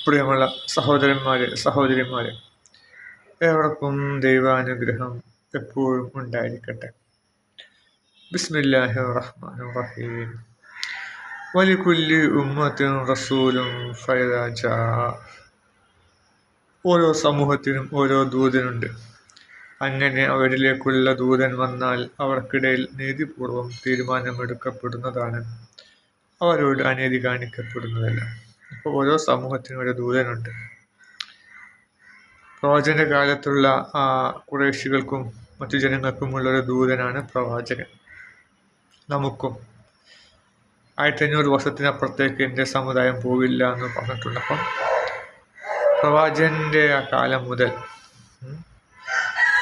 പ്രിയമുള്ള സഹോദരിമാരെ, ഏവർക്കും ദൈവാനുഗ്രഹം എപ്പോഴും ഉണ്ടായിരിക്കട്ടെ. ബിസ്മില്ലാഹിർ റഹ്മാനിർ റഹീം. വലികുല്ലി ഉമ്മത്തിൻ റസൂലും ഫഇദാ ജാഅ. ഓരോ സമൂഹത്തിനും ഓരോ ദൂതനുണ്ട്. അങ്ങനെ അവരിലേക്കുള്ള ദൂതൻ വന്നാൽ അവർക്കിടയിൽ നീതിപൂർവം തീരുമാനമെടുക്കപ്പെടുന്നതാണ്, അവരോട് അനീതി കാണിക്കപ്പെടുന്നതല്ല. അപ്പോൾ ഓരോ സമൂഹത്തിനും ഒരു ദൂതനുണ്ട്. പ്രവാചകന്റെ കാലത്തുള്ള ഖുറൈശികൾക്കും മറ്റു ജനങ്ങൾക്കുമുള്ളൊരു ദൂതനാണ് പ്രവാചകൻ. നമുക്കും 1500 വർഷത്തിനപ്പുറത്തേക്ക് എൻ്റെ സമുദായം പോവില്ല എന്ന് പറഞ്ഞിട്ടുണ്ട്. അപ്പം പ്രവാചകന്റെ ആ കാലം മുതൽ,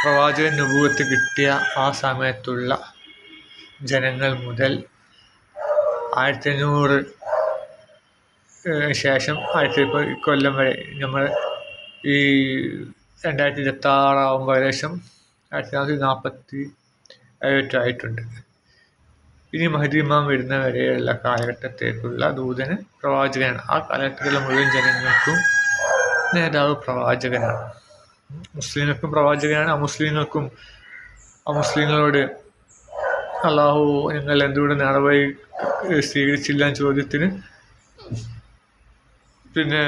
പ്രവാചകൻ നുബുവത്ത് കിട്ടിയ ആ സമയത്തുള്ള ജനങ്ങൾ മുതൽ 1500 ശേഷം 1000 കൊല്ലം വരെ, നമ്മൾ ഈ 2026 ആകുമ്പോൾ ഏകദേശം 1947 ആയിട്ടുണ്ട്. ഇനി മഹ്ദി ഇമാം വരുന്ന വരെയുള്ള കാലഘട്ടത്തേക്കുള്ള ദൂതന് പ്രവാചകനാണ്. ആ കാലഘട്ടത്തിലുള്ള മുഴുവൻ ജനങ്ങൾക്കും നേതാവ് പ്രവാചകനാണ്. മുസ്ലിങ്ങൾക്കും പ്രവാചകനാണ്, അമുസ്ലിങ്ങളോട് അള്ളാഹു നിങ്ങൾ എന്തുകൊണ്ട് നേർവഴി സ്വീകരിച്ചില്ല എന്ന ചോദ്യത്തിന് പിന്നെ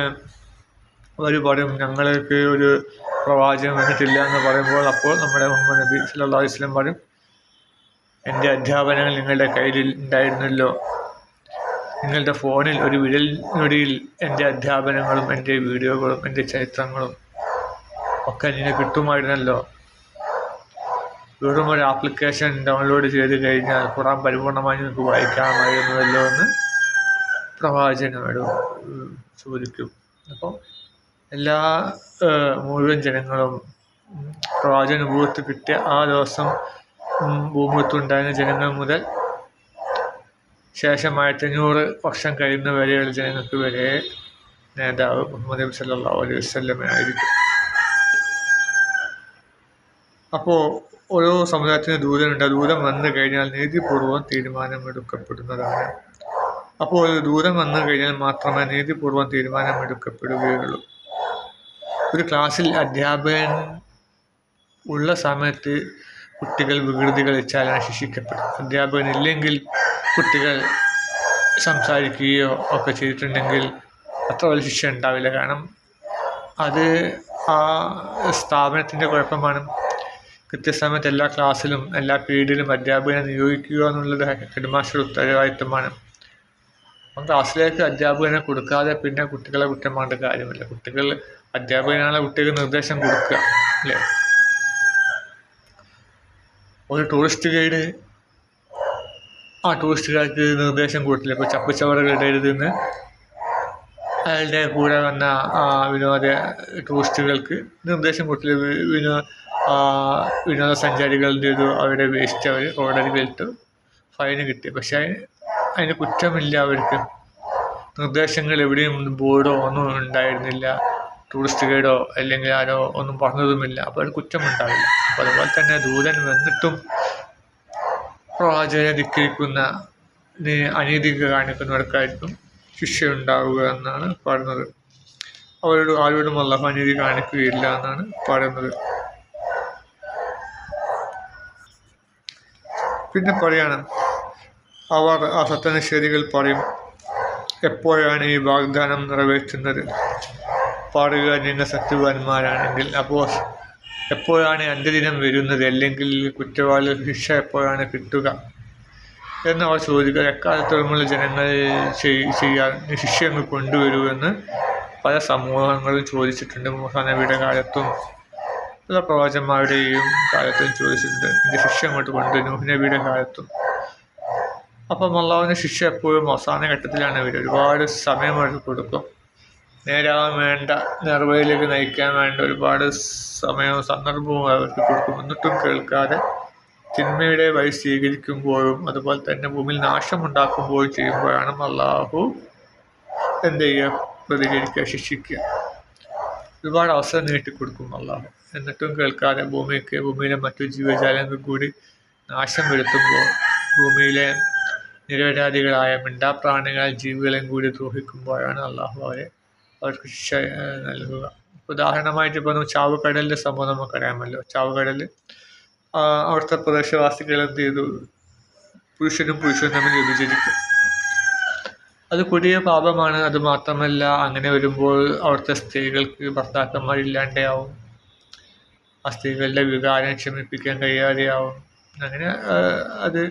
അവർ പറയും, ഞങ്ങൾക്ക് ഒരു പ്രവാചകൻ വന്നിട്ടില്ല എന്ന് പറയുമ്പോൾ, അപ്പോൾ നമ്മുടെ മുഹമ്മദ് നബി സല്ലല്ലാഹു അലൈഹി വസല്ലം പറയും, എൻ്റെ അധ്യാപനങ്ങൾ നിങ്ങളുടെ കയ്യിൽ ഉണ്ടായിരുന്നല്ലോ, നിങ്ങളുടെ ഫോണിൽ ഒരു വിരൽ ഞൊടിയിൽ എൻ്റെ അധ്യാപനങ്ങളും എൻ്റെ വീഡിയോകളും എൻ്റെ ചരിത്രങ്ങളും ഒക്കെ നിങ്ങൾക്ക് കിട്ടുമായിരുന്നല്ലോ. വെറും ഒരു ആപ്ലിക്കേഷൻ ഡൗൺലോഡ് ചെയ്ത് കഴിഞ്ഞാൽ ഖുർആൻ പരിപൂർണമായി നിങ്ങൾക്ക് വായിക്കാമായിരുന്നുവല്ലോ എന്ന് പ്രവാചകനോട് ചോദിക്കും. അപ്പം എല്ലാ മുഴുവൻ ജനങ്ങളും പ്രവാചകൻ നുബുവത്ത് കിട്ടിയ ആ ദിവസം ഭൂമുഖത്തുണ്ടായിരുന്ന ജനങ്ങൾ മുതൽ ശേഷം 1500 വർഷം കഴിയുന്ന വരെയുള്ള ജനങ്ങൾക്ക് വരെ നേതാവ് മുഹമ്മദ് നബി സല്ലല്ലാഹു അലൈഹി വസല്ലം ആയിരിക്കും. അപ്പോൾ ഓരോ സമുദായത്തിന് ദൂതനുണ്ട്. ദൂതൻ വന്നു കഴിഞ്ഞാൽ നീതിപൂർവം തീരുമാനമെടുക്കപ്പെടുന്നതാണ്. അപ്പോൾ ഒരു ദൂതൻ വന്നു കഴിഞ്ഞാൽ മാത്രമേ നീതിപൂർവം തീരുമാനമെടുക്കപ്പെടുകയുള്ളൂ. ഒരു ക്ലാസ്സിൽ അധ്യാപകൻ ഉള്ള സമയത്ത് കുട്ടികൾ വികൃതി കളിച്ചാലാണ് ശിക്ഷിക്കപ്പെടും. അധ്യാപകൻ ഇല്ലെങ്കിൽ കുട്ടികൾ സംസാരിക്കുകയോ ഒക്കെ ചെയ്തിട്ടുണ്ടെങ്കിൽ അത്ര വലിയ ശിക്ഷ ഉണ്ടാവില്ല. കാരണം അത് ആ സ്ഥാപനത്തിൻ്റെ കുഴപ്പമാണ്. കൃത്യസമയത്ത് എല്ലാ ക്ലാസ്സിലും എല്ലാ പീരീഡിലും അധ്യാപകനെ നിയോഗിക്കുക എന്നുള്ളത് ഹെഡ് മാസ്റ്ററുടെ ഉത്തരവാദിത്തമാണ്. അപ്പം ക്ലാസ്സിലേക്ക് അധ്യാപകനെ കൊടുക്കാതെ പിന്നെ കുട്ടികളെ കുറ്റം പറഞ്ഞിട്ട് കാര്യമില്ല. അധ്യാപകനാണ് കുട്ടികൾക്ക് നിർദ്ദേശം കൊടുക്കുക, അല്ലേ? ഒരു ടൂറിസ്റ്റ് ഗൈഡ് ആ ടൂറിസ്റ്റുകാർക്ക് നിർദ്ദേശം കൊടുത്തില്ല, ഇപ്പോൾ ചപ്പുചവറുകൾ ഇടരുതെന്ന് അയാളുടെ കൂടെ വന്ന ടൂറിസ്റ്റുകൾക്ക് നിർദ്ദേശം കൊടുത്തില്ല. വിനോദസഞ്ചാരികളുടെ അവരുടെ വേസ്റ്റ് അവർ റോഡരികിലിട്ട് ഫൈന് കിട്ടി. പക്ഷേ അതിന് കുറ്റമില്ല. അവർക്ക് നിർദ്ദേശങ്ങൾ എവിടെയും ബോർഡോ ഒന്നും ഉണ്ടായിരുന്നില്ല, ടൂറിസ്റ്റ് ഗൈഡോ അല്ലെങ്കിൽ ആരോ ഒന്നും പറഞ്ഞതുമില്ല. അപ്പോൾ അത് കുറ്റമുണ്ടാവില്ല. അപ്പോൾ അതുപോലെ തന്നെ ദൂതൻ വന്നിട്ടും പ്രവാചകനെ ധിക്കരിക്കുന്ന അനീതി കാണിക്കുന്നവർക്കായിരിക്കും ശിക്ഷയുണ്ടാവുക എന്നാണ് പറയുന്നത്. ആരോടും അല്ലാഹു അനീതി കാണിക്കുകയില്ല എന്നാണ് പറയുന്നത്. പിന്നെ പറയാണ്, അവർ ആ സത്യനിഷേധികൾ പറയും, എപ്പോഴാണ് ഈ വാഗ്ദാനം നിറവേറ്റുന്നത്? പറയുക, നിങ്ങൾ സത്യവാന്മാരാണെങ്കിൽ. അപ്പോൾ എപ്പോഴാണ് അന്ത്യദിനം വരുന്നത്? അല്ലെങ്കിൽ കുറ്റവാളികൾക്ക് ശിക്ഷ എപ്പോഴാണ് കിട്ടുക എന്നവർ ചോദിക്കുക. എക്കാലത്തോളമുള്ള ജനങ്ങൾ ചെയ്യാൻ ശിക്ഷ കൊണ്ടുവരൂ എന്ന് പല സമൂഹങ്ങളും ചോദിച്ചിട്ടുണ്ട്. മൂസാ നബിയുടെ കാലത്തും പല പ്രവാചകന്മാരുടെയും കാലത്തും ചോദിച്ചിട്ടുണ്ട്, ഇതിൻ്റെ ശിക്ഷ അങ്ങോട്ട് കൊണ്ട്. നൂഹ് നബിയുടെ കാലത്തും. അപ്പം അള്ളാഹുവിൻ്റെ ശിക്ഷ എപ്പോഴും അവസാന ഘട്ടത്തിലാണ് വരിക. ഒരുപാട് സമയം അവർക്ക് കൊടുക്കും. നേരാവാൻ വേണ്ട, നേർവഴിയിലേക്ക് നയിക്കാൻ വേണ്ട ഒരുപാട് സമയവും സന്ദർഭവും അവർക്ക് കൊടുക്കും. എന്നിട്ടും കേൾക്കാതെ തിന്മയുടെ വഴി സ്വീകരിക്കുമ്പോഴും അതുപോലെ തന്നെ ഭൂമിയിൽ നാശമുണ്ടാക്കുമ്പോഴും ചെയ്യുമ്പോഴാണ് അള്ളാഹു എന്ത് ചെയ്യുക? പ്രതികരിക്കുക, ശിക്ഷിക്കുക. ഒരുപാട് അവസരം നീട്ടിക്കൊടുക്കും അള്ളാഹു. എന്നിട്ടും കേൾക്കാതെ ഭൂമിയിലെ മറ്റു ജീവജാലങ്ങൾ കൂടി നാശം വരുത്തുമ്പോൾ, ഭൂമിയിലെ നിരപരാധികളായ മിണ്ടാപ്രാണികളായ ജീവികളെയും കൂടി ദ്രോഹിക്കുമ്പോഴാണ് അള്ളാഹു അവരെ അവർക്ക് ശിക്ഷ നൽകുക. ഉദാഹരണമായിട്ട് ഇപ്പോൾ ചാവുകടലിൻ്റെ സംഭവം നമുക്കറിയാമല്ലോ. ചാവുകടൽ അവിടുത്തെ പ്രദേശവാസികൾ എന്ത് ചെയ്തു? പുരുഷനും തമ്മിൽ വിഭജിക്കും. അത് കൊടിയ പാപമാണ്. അത് മാത്രമല്ല, അങ്ങനെ വരുമ്പോൾ അവിടുത്തെ സ്ത്രീകൾക്ക് ഭർത്താക്കന്മാരില്ലാണ്ടാവും, ആ സ്ത്രീകളുടെ വികാരം ക്ഷമിപ്പിക്കാൻ കഴിയാതെയാവും. അങ്ങനെ അത്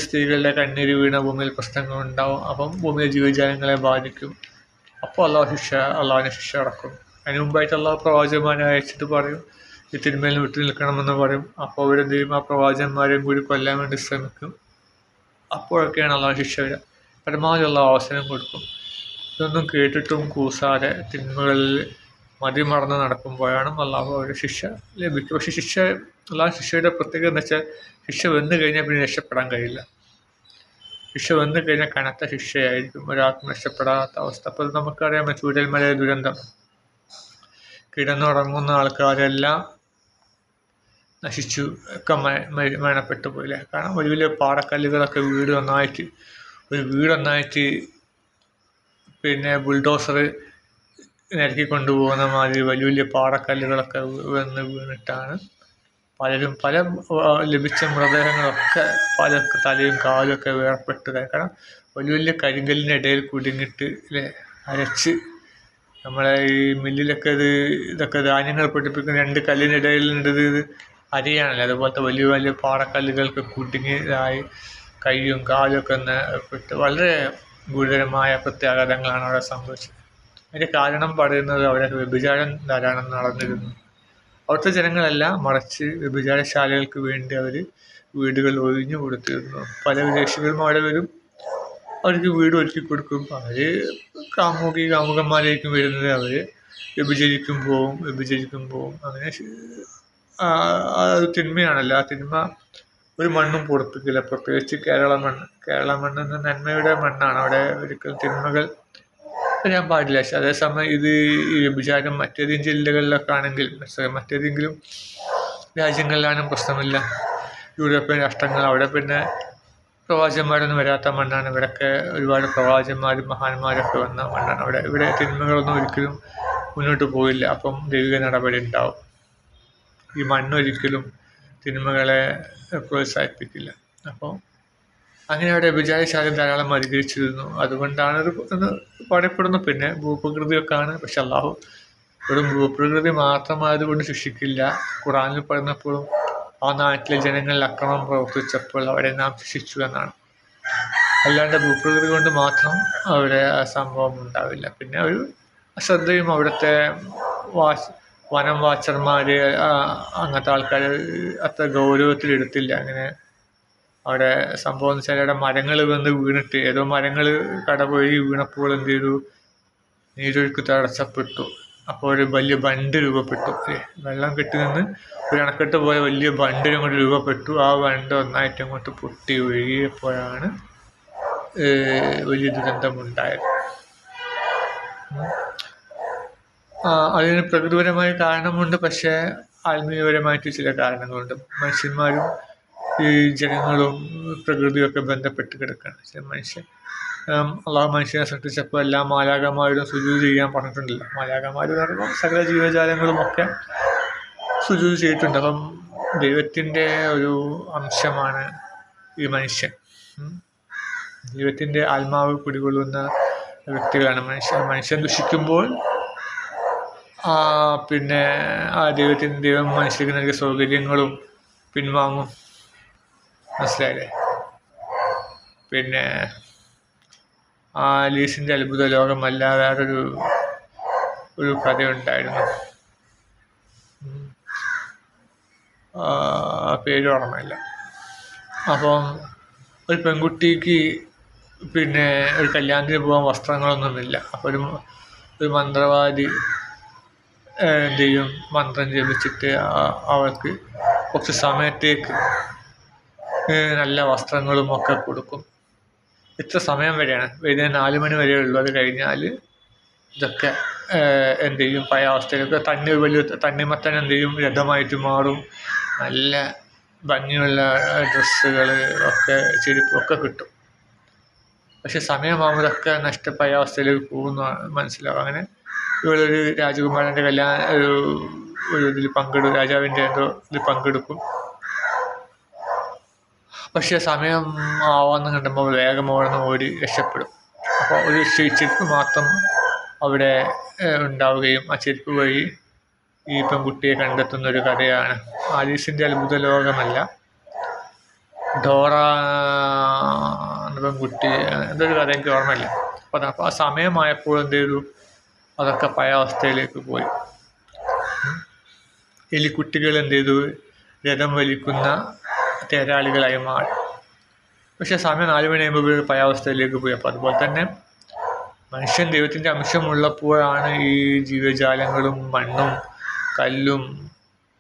സ്ത്രീകളുടെ കണ്ണീര് വീണ ഭൂമിയിൽ പ്രശ്നങ്ങളുണ്ടാവും. അപ്പം ഭൂമിയിലെ ജീവജാലങ്ങളെ ബാധിക്കും. അപ്പോൾ അള്ളാഹുവിനെ ശിക്ഷ ഇറക്കും. അതിന് മുമ്പായിട്ട് അള്ളാഹു പ്രവാചകന്മാരെ അയച്ചിട്ട് പറയും ഈ തിന്മയിൽ വിട്ടു നിൽക്കണമെന്ന് പറയും. അപ്പോൾ അവരെന്ത് ചെയ്യും? ആ പ്രവാചകന്മാരെയും കൂടി കൊല്ലാൻ വേണ്ടി ശ്രമിക്കും. അപ്പോഴൊക്കെയാണ് അള്ളാഹു ശിക്ഷ വരിക. പരമാവധി അള്ളാഹു അവസരം കൊടുക്കും. ഇതൊന്നും കേട്ടിട്ടും കൂസാതെ തിന്മകളിൽ മതിമറന്ന് നടക്കുമ്പോഴാണ് അള്ളാഹു അവരുടെ ശിക്ഷ ലഭിക്കും. പക്ഷെ അള്ളാഹു ശിക്ഷയുടെ പ്രത്യേകത എന്ന് വെച്ചാൽ, ശിക്ഷ വന്നു കഴിഞ്ഞാൽ പിന്നെ രക്ഷപ്പെടാൻ കഴിയില്ല. ശിക്ഷ വന്നു കഴിഞ്ഞാൽ കനത്ത ശിക്ഷയായിരിക്കും, ഒരാൾക്കും രക്ഷപ്പെടാത്ത അവസ്ഥ. അപ്പോൾ നമുക്കറിയാം ചൂരൽമല ദുരന്തം. കിടന്നുറങ്ങുന്ന ആൾക്കാരെല്ലാം നശിച്ചു, ഒക്കെ മരണപ്പെട്ടു പോയില്ലേ. കാരണം വലിയ വലിയ പാറക്കല്ലുകളൊക്കെ വീട് ഒന്നായിട്ട് പിന്നെ ബുൾഡോസർ നിരക്കി കൊണ്ടുപോകുന്ന മാതിരി വലിയ വലിയ പാറക്കല്ലുകളൊക്കെ വന്ന് വീണിട്ടാണ് പലരും ലഭിച്ച മൃതദേഹങ്ങളൊക്കെ പല തലയും കാലും ഒക്കെ വേർപ്പെട്ടത്. കാരണം വലിയ വലിയ കരിങ്കല്ലിൻ്റെ ഇടയിൽ കുടുങ്ങിയിട്ട് അരച്ച് നമ്മളെ ഈ മില്ലിലൊക്കെ ഇതൊക്കെ ധാന്യങ്ങൾ പൊടിപ്പിക്കുന്ന 2 കല്ലിനിടയിലുണ്ടത് അരിയാണല്ലോ. അതുപോലത്തെ വലിയ വലിയ പാറക്കല്ലുകൾക്ക് കുടുങ്ങിയതായി കൈയും കാലും ഒക്കെ പെട്ട് വളരെ ഗുരുതരമായ പ്രത്യാഘാതങ്ങളാണ് അവിടെ സംഭവിച്ചത്. അതിൻ്റെ കാരണം പറയുന്നത് അവിടെ വ്യഭിചാരം ധാരാളം നടന്നിരുന്നു. അവിടുത്തെ ജനങ്ങളല്ല, മറിച്ച് വ്യഭിചാരശാലകൾക്ക് വേണ്ടി അവർ വീടുകൾ ഒഴിഞ്ഞു കൊടുത്തിരുന്നു. പല വിദേശികളും അവിടെ വരും, അവർക്ക് വീട് ഒരുക്കി കൊടുക്കും. അവർ കാമുകന്മാരായിരിക്കും വരുന്നത്. അവർ വ്യഭിചരിക്കും പോവും. അങ്ങനെ അത് തിന്മയാണല്ലോ. ആ തിന്മ ഒരു മണ്ണും പൊറപ്പിക്കില്ല. പ്രത്യേകിച്ച് കേരള മണ്ണ് എന്ന നന്മയുടെ മണ്ണാണ്. അവിടെ ഒരിക്കലും തിന്മകൾ വരാൻ പാടില്ല. പക്ഷെ അതേസമയം ഈ വ്യഭിചാരം മറ്റേതെങ്കിലും ജില്ലകളിലൊക്കെ ആണെങ്കിൽ, മറ്റേതെങ്കിലും രാജ്യങ്ങളിലാണെങ്കിൽ പ്രശ്നമില്ല. യൂറോപ്യൻ രാഷ്ട്രങ്ങൾ, അവിടെ പിന്നെ പ്രവാചകന്മാരൊന്നും വരാത്ത മണ്ണാണ്. ഇവിടെയൊക്കെ ഒരുപാട് പ്രവാചകന്മാരും മഹാന്മാരൊക്കെ വന്ന മണ്ണാണ്. ഇവിടെ തിന്മകളൊന്നും ഒരിക്കലും മുന്നോട്ട് പോയില്ല. അപ്പം ദൈവിക നടപടി ഉണ്ടാവും. ഈ മണ്ണൊരിക്കലും തിന്മകളെ പ്രോത്സാഹിപ്പിക്കില്ല. അപ്പോൾ അങ്ങനെ അവിടെ വ്യഭിചാരശാല ധാരാളം അധികരിച്ചിരുന്നു. അതുകൊണ്ടാണ് എന്ന് പറയപ്പെടുന്നു. പിന്നെ ഭൂപ്രകൃതിയൊക്കെയാണ്. പക്ഷെ അള്ളാഹു വെറും ഭൂപ്രകൃതി മാത്രമായതുകൊണ്ട് ശിക്ഷിക്കില്ല. ഖുർആനിൽ പറയുന്നപ്പോഴും ആ നാട്ടിലെ ജനങ്ങളിൽ അക്രമം പ്രവർത്തിച്ചപ്പോൾ അവരെ നാം ശിക്ഷിച്ചു എന്നാണ്. അല്ലാണ്ട് ഭൂപ്രകൃതി കൊണ്ട് മാത്രം അവിടെ ആ സംഭവം ഉണ്ടാവില്ല. പിന്നെ ഒരു അശ്രദ്ധയും അവിടുത്തെ വനം വാച്ചർമാർ അങ്ങനത്തെ ആൾക്കാർ അത്ര ഗൗരവത്തിലെടുത്തില്ല. അങ്ങനെ അവിടെ സംഭവം എന്ന് വെച്ചാൽ അവിടെ മരങ്ങൾ വന്ന് വീണിട്ട്, ഏതോ മരങ്ങൾ കടപുഴകി വീണപ്പോൾ എന്ത് ചെയ്തു? നീരൊഴുക്ക് തടസ്സപ്പെട്ടു. അപ്പോൾ ഒരു വലിയ ബണ്ട് രൂപപ്പെട്ടു. വെള്ളം കെട്ടി നിന്ന് ഒരു അണക്കെട്ട് പോലെ വലിയ ബണ്ട് അങ്ങോട്ട് രൂപപ്പെട്ടു. ആ ബണ്ട് ഒന്നായിട്ട് അങ്ങോട്ട് പൊട്ടി ഒഴുകിയപ്പോഴാണ് വലിയ ദുരന്തമുണ്ടായത്. അതിന് പ്രകൃതിപരമായ കാരണമുണ്ട്, പക്ഷേ ആത്മീയപരമായിട്ട് ചില കാരണങ്ങളുണ്ട്. മനുഷ്യന്മാരും ഈ ജനങ്ങളും പ്രകൃതിയൊക്കെ ബന്ധപ്പെട്ട് കിടക്കുകയാണ്. അള്ളാഹു മനുഷ്യനെ സൃഷ്ടിച്ചപ്പോൾ എല്ലാ മാലാഖമാരോടും സുജൂദ് ചെയ്യാൻ പറഞ്ഞിട്ടുണ്ടല്ലോ. മാലാഖമാർ പറയുമ്പോൾ സകല ജീവജാലങ്ങളുമൊക്കെ സുജൂദ് ചെയ്തിട്ടുണ്ട്. അപ്പം ദൈവത്തിൻ്റെ ഒരു അംശമാണ് ഈ മനുഷ്യൻ. ദൈവത്തിൻ്റെ ആത്മാവ് കുടികൊള്ളുന്ന വ്യക്തികളാണ് മനുഷ്യൻ ദുഷിക്കുമ്പോൾ പിന്നെ ആ ദൈവം മനുഷ്യർക്ക് നൽകിയ സൗകര്യങ്ങളും പിൻവാങ്ങും. മനസ്സിലായില്ലേ? പിന്നെ ആലീസിൻ്റെ അത്ഭുത ലോകമല്ല, വേറൊരു കഥയുണ്ടായിരുന്നു. പേര് ഓർമ്മയില്ല. അപ്പം ഒരു പെൺകുട്ടിക്ക് പിന്നെ ഒരു കല്യാണത്തിന് പോകാൻ വസ്ത്രങ്ങളൊന്നുമില്ല. അപ്പോൾ ഒരു മന്ത്രവാദി എന്ത് ചെയ്യും? മന്ത്രം ജപിച്ചിട്ട് അവൾക്ക് കുറച്ച് സമയത്തേക്ക് നല്ല വസ്ത്രങ്ങളും ഒക്കെ കൊടുക്കും. ഇത്ര സമയം വരെയാണ്, വൈകുന്നേരം 4 മണി വരെ ഉള്ളൂ. അത് കഴിഞ്ഞാൽ ഇതൊക്കെ എന്ത് ചെയ്യും? പഴയ അവസ്ഥയിലൊക്കെ വലിയ തണ്ണിമത്തൻ എന്ത് ചെയ്യും? രഥമായിട്ട് മാറും. നല്ല ഭംഗിയുള്ള ഡ്രസ്സുകൾ ഒക്കെ ചെരുപ്പൊക്കെ കിട്ടും. പക്ഷെ സമയമാകുമ്പോഴൊക്കെ നഷ്ടമായ അവസ്ഥയിലേക്ക് പോകുന്ന മനസ്സിലാവും. അങ്ങനെ ഇവളൊരു രാജകുമാരൻ്റെ ഒരു ഇതിൽ രാജാവിൻ്റെ എന്തോ ഇതിൽ പങ്കെടുക്കും. പക്ഷെ സമയം ആവാന്ന് കണ്ടുമ്പോൾ വേഗം അവിടെ ഓടി രക്ഷപ്പെടും. അപ്പോൾ ഒരു ചെരുപ്പ് മാത്രം അവിടെ ഉണ്ടാവുകയും ആ ചെരുപ്പ് വഴി ഈ പെൺകുട്ടിയെ കണ്ടെത്തുന്നൊരു കഥയാണ്. ആലീസിൻ്റെ അത്ഭുത ലോകമല്ല, ഡോറ എന്ന പെൺകുട്ടി എന്തൊരു കഥ എനിക്ക് ഓർമ്മയില്ല. അപ്പോൾ ആ സമയമായപ്പോൾ എന്ത് ചെയ്തു, അതൊക്കെ പഴയ അവസ്ഥയിലേക്ക് പോയി. എലിക്കുട്ടികൾ എന്ത് ചെയ്തു, രഥം വലിക്കുന്ന തേരാളികളായി മാറി. പക്ഷെ സമയം 4 മണിയാകുമ്പോൾ പഴയ അവസ്ഥയിലേക്ക് പോയി. അപ്പോൾ അതുപോലെ തന്നെ മനുഷ്യൻ ദൈവത്തിൻ്റെ അംശമുള്ളപ്പോഴാണ് ഈ ജീവജാലങ്ങളും മണ്ണും കല്ലും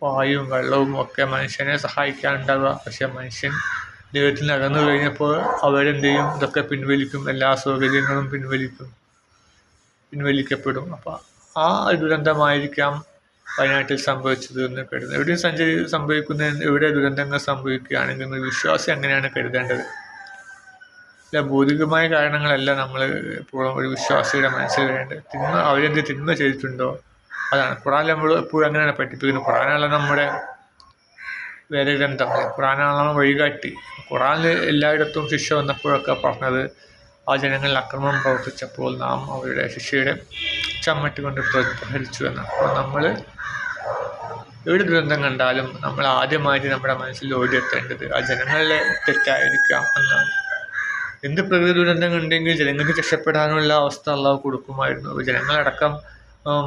വായുവും വെള്ളവും ഒക്കെ മനുഷ്യനെ സഹായിക്കാനുണ്ടാവുക. പക്ഷെ മനുഷ്യൻ ദൈവത്തിൽ നിന്ന് അകന്നു കഴിഞ്ഞപ്പോൾ അവരെന്ത് ചെയ്യും, ഇതൊക്കെ പിൻവലിക്കും, എല്ലാ സൗകര്യങ്ങളും പിൻവലിക്കപ്പെടും. അപ്പോൾ ആ ദുരന്തമായിരിക്കാം വയനാട്ടിൽ സംഭവിച്ചത് എന്ന് കരുതുന്നത്. എവിടെ ദുരന്തങ്ങൾ സംഭവിക്കുകയാണെങ്കിൽ ഒരു വിശ്വാസി അങ്ങനെയാണ് കരുതേണ്ടത്. അല്ല, ഭൗതികമായ കാരണങ്ങളല്ല നമ്മൾ എപ്പോഴും ഒരു വിശ്വാസിയുടെ മനസ്സിൽ വേണ്ടത്. അവരെന്ത് തിന്മ ചെയ്തിട്ടുണ്ടോ അതാണ്. ഖുറാനിൽ നമ്മൾ എപ്പോഴും അങ്ങനെയാണ് പഠിപ്പിക്കുന്നത്. ഖുറാനാണല്ലോ നമ്മുടെ വേദഗ്രന്ഥം, ഖുറാനാണല്ലോ വഴികാട്ടി. ഖുറാനിൽ എല്ലായിടത്തും ശിക്ഷ വന്നപ്പോഴൊക്കെ പറഞ്ഞത് ആ ജനങ്ങളിൽ അക്രമം പ്രവർത്തിച്ചപ്പോൾ നാം അവരുടെ ശിക്ഷയുടെ ചമ്മട്ടി കൊണ്ട് പ്രതിഫലിച്ചു എന്നാണ്. അപ്പോൾ നമ്മൾ എവിടെ ദുരന്തം കണ്ടാലും നമ്മൾ ആദ്യമായിട്ട് നമ്മുടെ മനസ്സിൽ ഓടിയെത്തേണ്ടത് ആ ജനങ്ങളിലെ തെറ്റായിരിക്കാം എന്നാണ്. എന്ത് പ്രകൃതി ദുരന്തം ഉണ്ടെങ്കിൽ ജനങ്ങൾക്ക് രക്ഷപ്പെടാനുള്ള അവസ്ഥ അള്ളാഹു കൊടുക്കുമായിരുന്നു. ജനങ്ങളടക്കം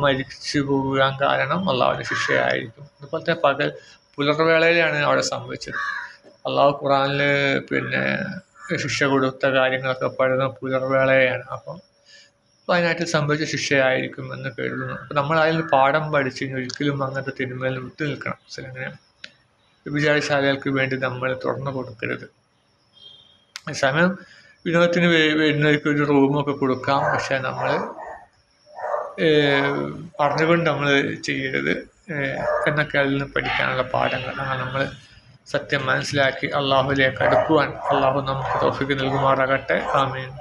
മരിച്ചു പോകാൻ കാരണം അള്ളാഹുവിൻ്റെ ശിക്ഷയായിരിക്കും. അതുപോലത്തെ പുലർവേളയിലാണ് അവിടെ സംഭവിച്ചത്. അള്ളാഹു ഖുറാനിൽ ശിക്ഷ കൊടുത്ത കാര്യങ്ങളൊക്കെ പറയുന്നത് പുലർവേളയാണ്. അപ്പം വയനാട്ടിൽ സംഭവിച്ച ശിക്ഷയായിരിക്കും എന്ന് കരുതുന്നു. അപ്പം നമ്മൾ അതിൽ പാഠം പഠിച്ച് ഒരിക്കലും അങ്ങനത്തെ തിന്മയിൽ വിട്ടു നിൽക്കണം. അങ്ങനെ വിചാരശാലകൾക്ക് വേണ്ടി നമ്മൾ തുറന്നു കൊടുക്കരുത്. അതേസമയം വിനോദത്തിന് വരുന്നവർക്ക് ഒരു റൂമൊക്കെ കൊടുക്കാം. പക്ഷെ നമ്മൾ അറിഞ്ഞുകൊണ്ട് നമ്മൾ ചെയ്യരുത് എന്നൊക്കെ അതിൽ നിന്ന് പഠിക്കാനുള്ള പാഠങ്ങൾ. നമ്മൾ സത്യം മനസ്സിലാക്കി അള്ളാഹുവിലേക്ക് അടുക്കുവാൻ അള്ളാഹു നമുക്ക് തൗഫീഖ് നൽകുമാറാകട്ടെ. ആമീൻ.